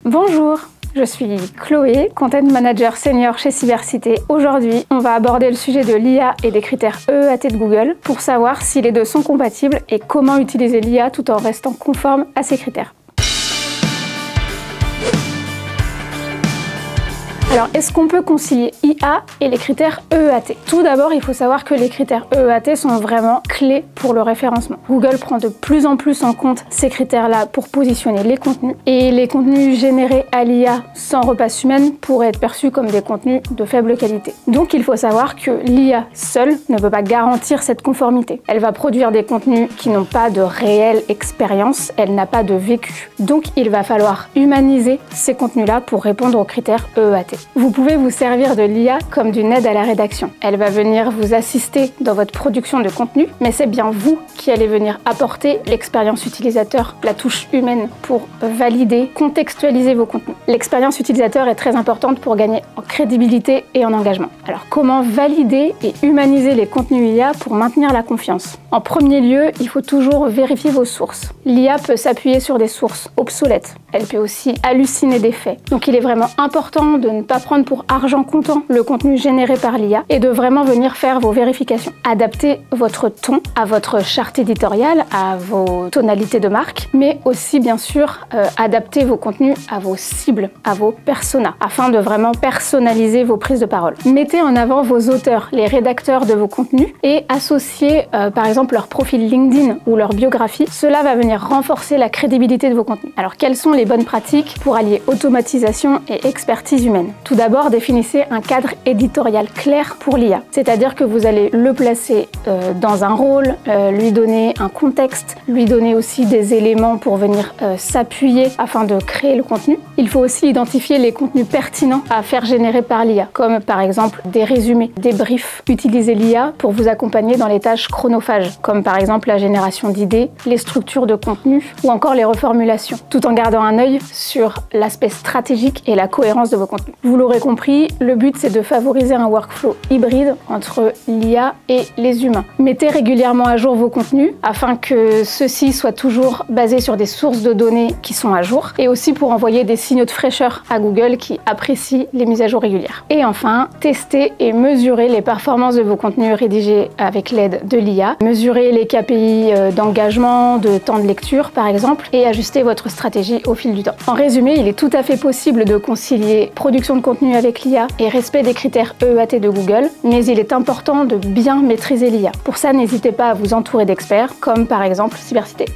Bonjour, je suis Chloé, Content Manager Senior chez Cybercité. Aujourd'hui, on va aborder le sujet de l'IA et des critères EEAT de Google pour savoir si les deux sont compatibles et comment utiliser l'IA tout en restant conforme à ces critères. Alors, est-ce qu'on peut concilier IA et les critères EEAT? Tout d'abord, il faut savoir que les critères EEAT sont vraiment clés pour le référencement. Google prend de plus en plus en compte ces critères-là pour positionner les contenus. Et les contenus générés à l'IA sans repasse humaine pourraient être perçus comme des contenus de faible qualité. Donc, il faut savoir que l'IA seule ne peut pas garantir cette conformité. Elle va produire des contenus qui n'ont pas de réelle expérience, elle n'a pas de vécu. Donc, il va falloir humaniser ces contenus-là pour répondre aux critères EEAT. Vous pouvez vous servir de l'IA comme d'une aide à la rédaction. Elle va venir vous assister dans votre production de contenu, mais c'est bien vous qui allez venir apporter l'expérience utilisateur, la touche humaine pour valider, contextualiser vos contenus. L'expérience utilisateur est très importante pour gagner en crédibilité et en engagement. Alors comment valider et humaniser les contenus IA pour maintenir la confiance? En premier lieu, il faut toujours vérifier vos sources. L'IA peut s'appuyer sur des sources obsolètes. Elle peut aussi halluciner des faits. Donc il est vraiment important de ne pas prendre pour argent comptant le contenu généré par l'IA et de vraiment venir faire vos vérifications. Adaptez votre ton à votre charte éditoriale, à vos tonalités de marque, mais aussi bien sûr adaptez vos contenus à vos cibles, à vos personas, afin de vraiment personnaliser vos prises de parole. Mettez en avant vos auteurs, les rédacteurs de vos contenus et associez par exemple leur profil LinkedIn ou leur biographie. Cela va venir renforcer la crédibilité de vos contenus. Alors quelles sont les bonnes pratiques pour allier automatisation et expertise humaine? Tout d'abord, définissez un cadre éditorial clair pour l'IA, c'est-à-dire que vous allez le placer dans un rôle, lui donner un contexte, lui donner aussi des éléments pour venir s'appuyer afin de créer le contenu. Il faut aussi identifier les contenus pertinents à faire générer par l'IA, comme par exemple des résumés, des briefs. Utilisez l'IA pour vous accompagner dans les tâches chronophages, comme par exemple la génération d'idées, les structures de contenu ou encore les reformulations, tout en gardant un œil sur l'aspect stratégique et la cohérence de vos contenus. Vous l'aurez compris, le but c'est de favoriser un workflow hybride entre l'IA et les humains. Mettez régulièrement à jour vos contenus afin que ceux-ci soient toujours basés sur des sources de données qui sont à jour et aussi pour envoyer des signaux de fraîcheur à Google qui apprécie les mises à jour régulières. Et enfin, testez et mesurez les performances de vos contenus rédigés avec l'aide de l'IA. Mesurez les KPI d'engagement, de temps de lecture par exemple et ajustez votre stratégie au fil du temps. En résumé, il est tout à fait possible de concilier production de contenu avec l'IA et respect des critères EEAT de Google, mais il est important de bien maîtriser l'IA. Pour ça, n'hésitez pas à vous entourer d'experts, comme par exemple Cybercité.